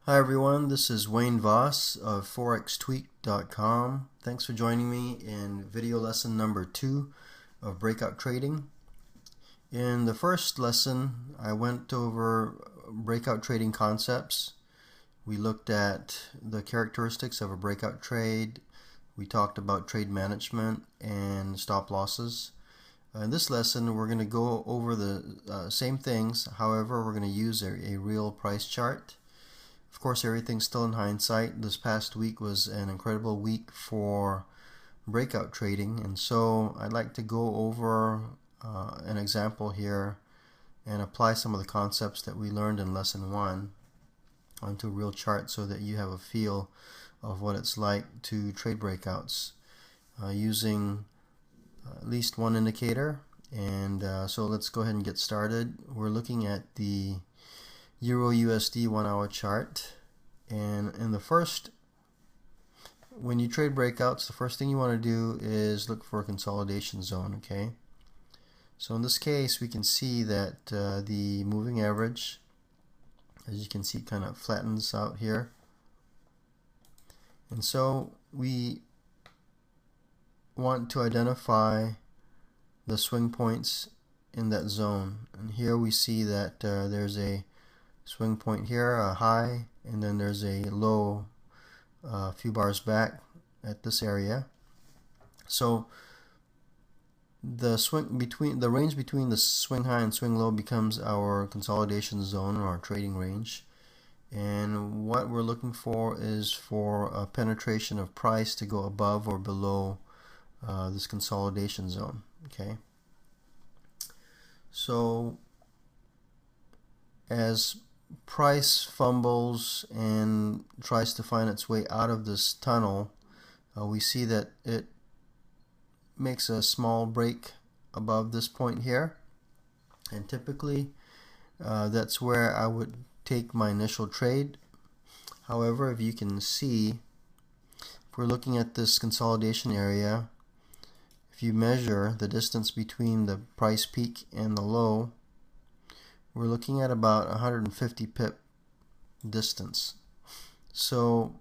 Hi everyone, this is Wayne Voss of forextweak.com. Thanks for joining me in video lesson number 2 of Breakout Trading. In the first lesson, I went over breakout trading concepts. We looked at the characteristics of a breakout trade. We talked about trade management and stop losses. In this lesson, we're going to go over the same things. However, we're going to use a real price chart. Of course, everything's still in hindsight. This past week was an incredible week for breakout trading, and so I'd like to go over an example here and apply some of the concepts that we learned in lesson 1 onto a real chart so that you have a feel of what it's like to trade breakouts using at least one indicator. And so let's go ahead and get started. We're looking at the Euro USD 1 hour chart, and in the first, when you trade breakouts, the first thing you want to do is look for a consolidation zone. Okay, so in this case we can see that the moving average, as you can see, kind of flattens out here, and so we want to identify the swing points in that zone. And here we see that there's a swing point here, a high, and then there's a low a few bars back at this area. So the range between the swing high and swing low becomes our consolidation zone, or our trading range. And what we're looking for is for a penetration of price to go above or below this consolidation zone. Okay, so as price fumbles and tries to find its way out of this tunnel, we see that it makes a small break above this point here, and typically that's where I would take my initial trade. However, if you can see, if we're looking at this consolidation area, if you measure the distance between the price peak and the low, we're looking at about 150 pip distance. So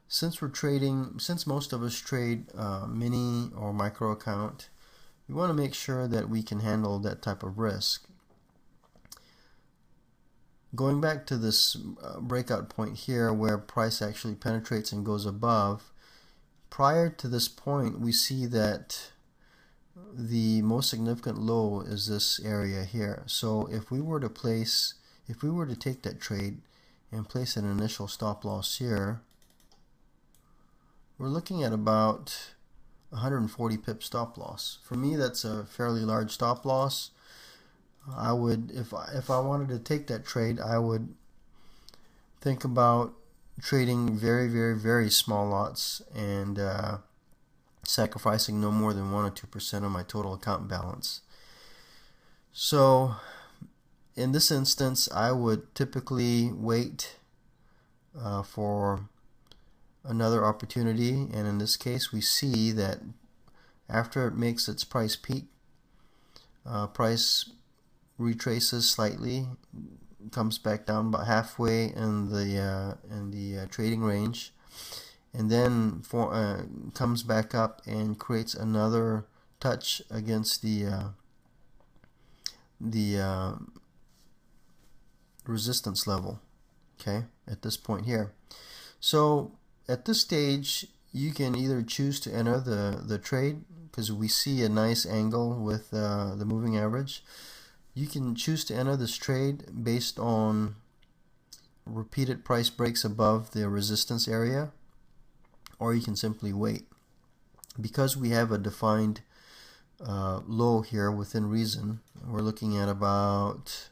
since most of us trade mini or micro account, we want to make sure that we can handle that type of risk. Going back to this breakout point here where price actually penetrates and goes above, prior to this point we see that the most significant low is this area here. So if we were to take that trade and place an initial stop loss here, we're looking at about 140 pip stop loss. For me, that's a fairly large stop loss. I would, if I wanted to take that trade, I would think about trading very, very, very small lots and sacrificing no more than 1 or 2% of my total account balance. So in this instance, I would typically wait for another opportunity, and in this case we see that after it makes its price peak, price retraces slightly, comes back down about halfway in the trading range, and then comes back up and creates another touch against the resistance level, okay, at this point here. So at this stage you can either choose to enter the trade, because we see a nice angle with the moving average. You can choose to enter this trade based on repeated price breaks above the resistance area, or you can simply wait. Because we have a defined low here within reason, we're looking at about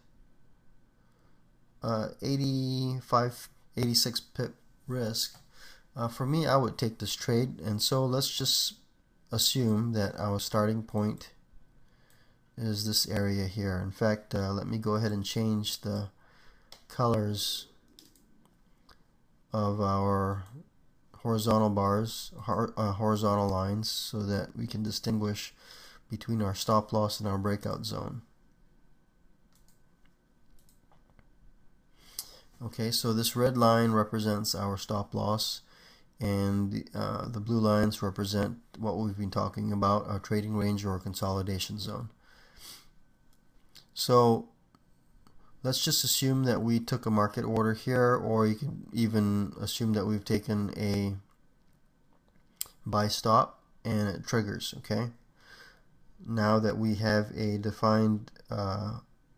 86 pip risk. For me, I would take this trade, and so let's just assume that our starting point is this area here. In fact, let me go ahead and change the colors of our horizontal bars, horizontal lines, so that we can distinguish between our stop loss and our breakout zone. Okay, so this red line represents our stop loss, and the blue lines represent what we've been talking about, our trading range or consolidation zone. So let's just assume that we took a market order here, or you can even assume that we've taken a buy stop and it triggers. Okay, now that we have a defined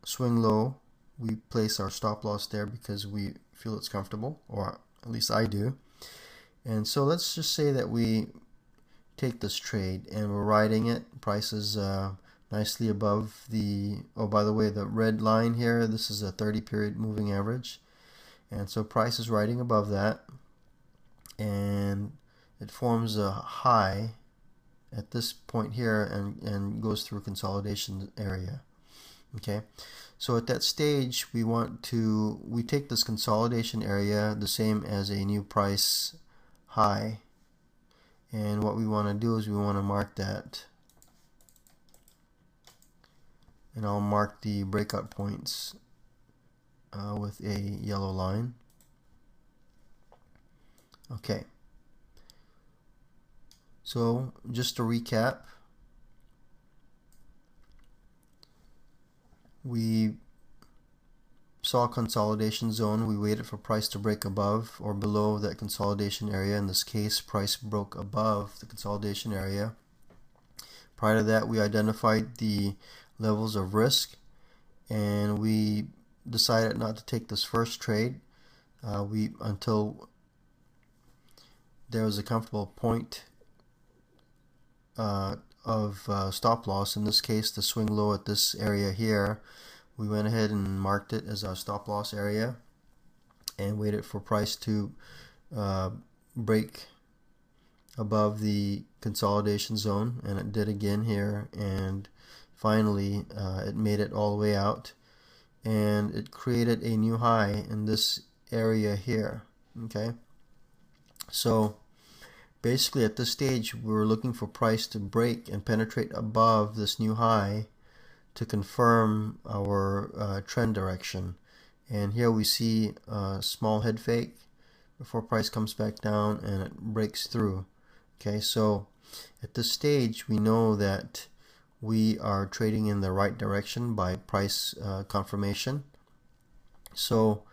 swing low, we place our stop loss there because we feel it's comfortable, or at least I do. And so let's just say that we take this trade and we're riding it. Price is nicely above the, oh, by the way, the red line here, this is a 30-period moving average. And so price is riding above that, and it forms a high at this point here and goes through consolidation area. Okay, so at that stage we take this consolidation area, the same as a new price high, and what we want to do is we want to mark that, and I'll mark the breakout points with a yellow line. Okay, so just to recap, we saw a consolidation zone. We waited for price to break above or below that consolidation area. In this case, price broke above the consolidation area. Prior to that, we identified the levels of risk, and we decided not to take this first trade until there was a comfortable point of stop loss. In this case, the swing low at this area here, we went ahead and marked it as our stop loss area and waited for price to break above the consolidation zone, and it did again here, and finally it made it all the way out, and it created a new high in this area here. Okay, so basically at this stage we were looking for price to break and penetrate above this new high to confirm our trend direction. And here we see a small head fake before price comes back down and it breaks through. Okay, so at this stage we know that we are trading in the right direction by price confirmation. So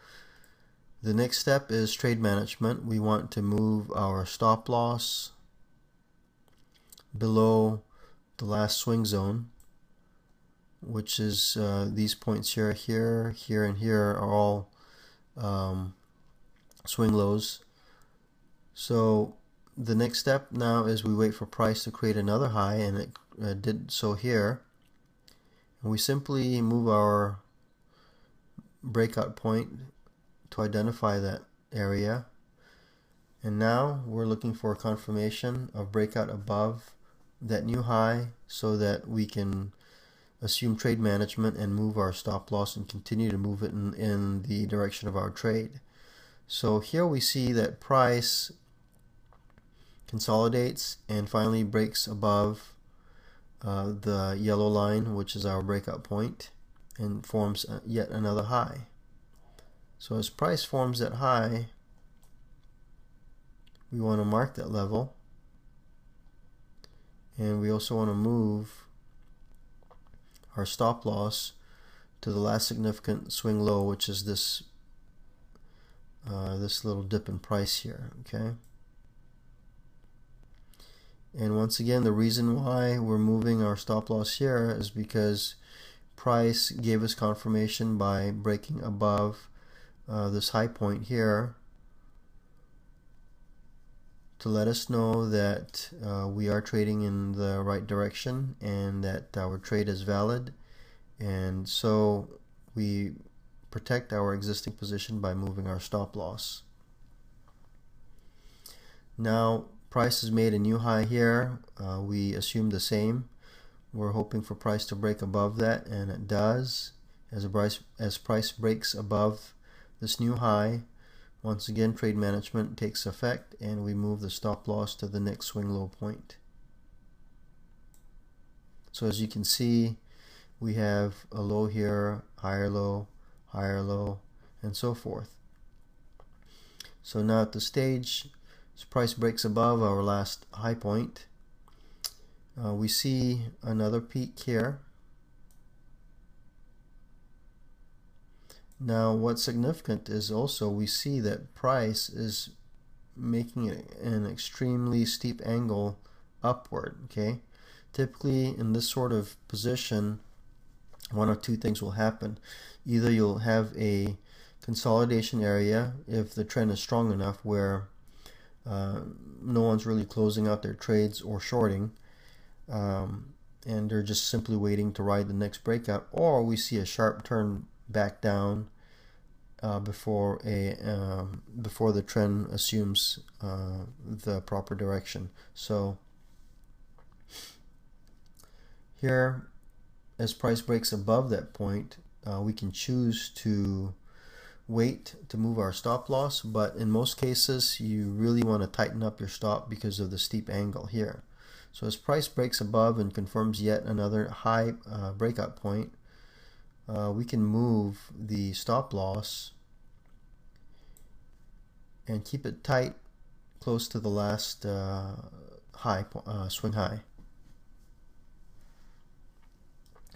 the next step is trade management. We want to move our stop loss below the last swing zone, which is these points here, here, and here are all swing lows. So the next step now is we wait for price to create another high, and it did so here. And we simply move our breakout point to identify that area. And now we're looking for a confirmation of breakout above that new high so that we can assume trade management and move our stop loss and continue to move it in the direction of our trade. So here we see that price consolidates and finally breaks above the yellow line, which is our breakout point, and forms yet another high. So as price forms that high, we want to mark that level, and we also want to move our stop loss to the last significant swing low, which is this this little dip in price here. Okay, and once again, the reason why we're moving our stop loss here is because price gave us confirmation by breaking above this high point here to let us know that we are trading in the right direction and that our trade is valid, and so we protect our existing position by moving our stop loss. Now price has made a new high here. We assume the same. We're hoping for price to break above that, and it does. As price breaks above this new high, once again trade management takes effect and we move the stop loss to the next swing low point. So as you can see, we have a low here, higher low, and so forth. So now at the stage, as price breaks above our last high point, we see another peak here. Now what's significant is also we see that price is making an extremely steep angle upward. Okay, typically in this sort of position, one of two things will happen. Either you'll have a consolidation area if the trend is strong enough where no one's really closing out their trades or shorting, and they're just simply waiting to ride the next breakout, or we see a sharp turn back down before the trend assumes the proper direction. So here, as price breaks above that point, we can choose to wait to move our stop loss, but in most cases you really want to tighten up your stop because of the steep angle here. So as price breaks above and confirms yet another high breakout point, we can move the stop loss and keep it tight close to the last swing high.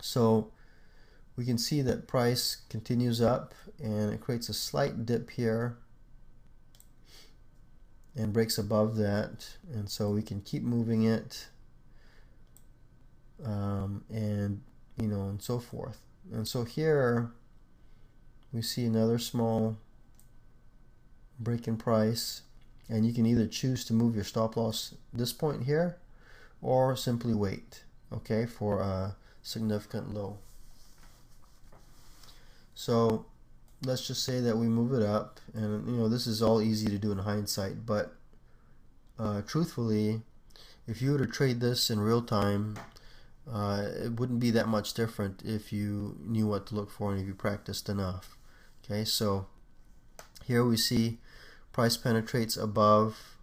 So we can see that price continues up and it creates a slight dip here and breaks above that, and so we can keep moving it, and and so forth. And so here we see another small break in price, and you can either choose to move your stop loss this point here or simply wait, okay, for a significant low. So let's just say that we move it up, and this is all easy to do in hindsight, but truthfully, if you were to trade this in real time, it wouldn't be that much different if you knew what to look for and if you practiced enough. Okay, so here we see price penetrates above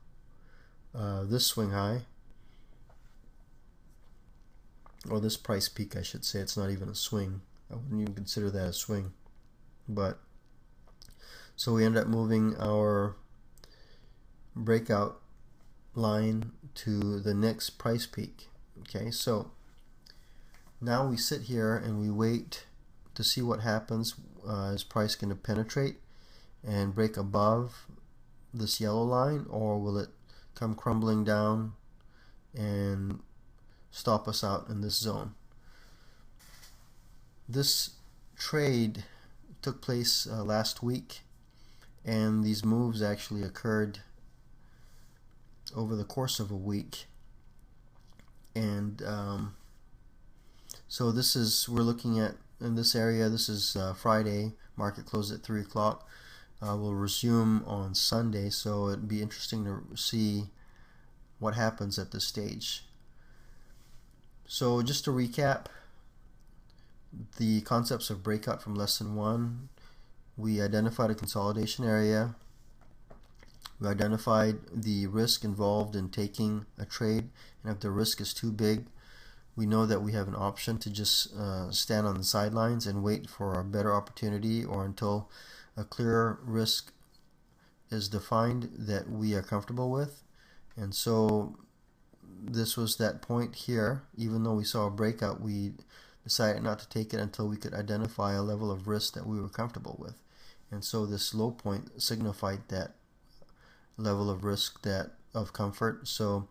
this swing high, or this price peak I should say. It's not even a swing. I wouldn't even consider that a swing. But so we end up moving our breakout line to the next price peak. Okay, so now we sit here and we wait to see what happens. Is price going to penetrate and break above this yellow line, or will it come crumbling down and stop us out in this zone? This trade took place last week, and these moves actually occurred over the course of a week. And so we're looking at in this area. This is Friday. Market closed at 3 o'clock. We'll resume on Sunday, so it'd be interesting to see what happens at this stage. So just to recap the concepts of breakout from lesson 1, we identified a consolidation area. We identified the risk involved in taking a trade, and if the risk is too big, we know that we have an option to just stand on the sidelines and wait for a better opportunity, or until a clear risk is defined that we are comfortable with. And so this was that point here. Even though we saw a breakout, we decided not to take it until we could identify a level of risk that we were comfortable with. And so this low point signified that level of risk, that of comfort. So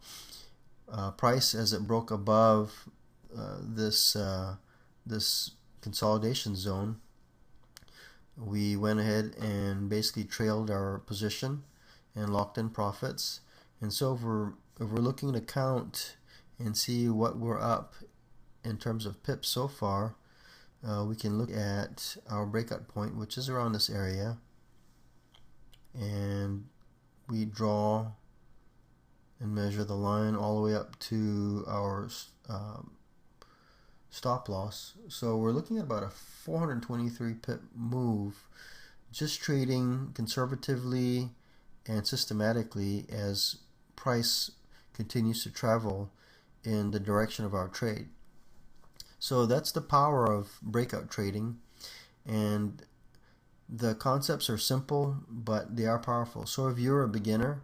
price, as it broke above this consolidation zone, we went ahead and basically trailed our position and locked in profits. And so if we're looking to count and see what we're up in terms of pips so far, we can look at our breakout point, which is around this area, and we draw and measure the line all the way up to our stop loss. So we're looking at about a 423 pip move, just trading conservatively and systematically as price continues to travel in the direction of our trade. So that's the power of breakout trading, and The concepts are simple, but they are powerful. So if you're a beginner,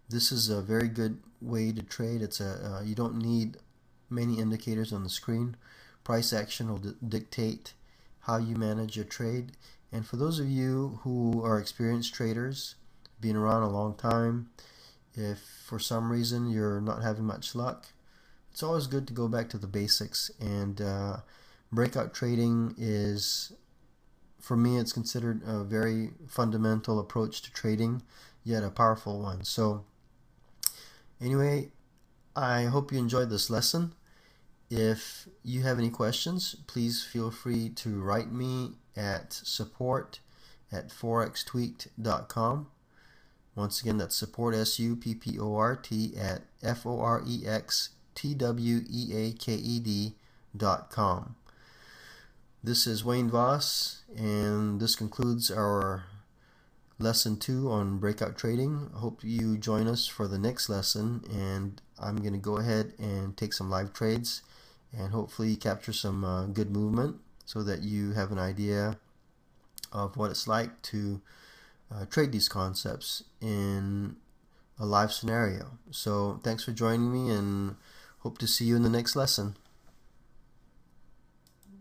this is a very good way to trade. You don't need many indicators on the screen. Price action will dictate how you manage your trade. And for those of you who are experienced traders, been around a long time, if for some reason you're not having much luck, it's always good to go back to the basics. And breakout trading is, for me, it's considered a very fundamental approach to trading, yet a powerful one. So anyway, I hope you enjoyed this lesson. If you have any questions, please feel free to write me at support@forextweaked.com. Once again, that's support, SUPPORT, at FOREXTWEAKED.com. This is Wayne Voss, and this concludes our lesson 2 on breakout trading. I hope you join us for the next lesson, and I'm going to go ahead and take some live trades and hopefully capture some good movement so that you have an idea of what it's like to trade these concepts in a live scenario. So thanks for joining me, and hope to see you in the next lesson.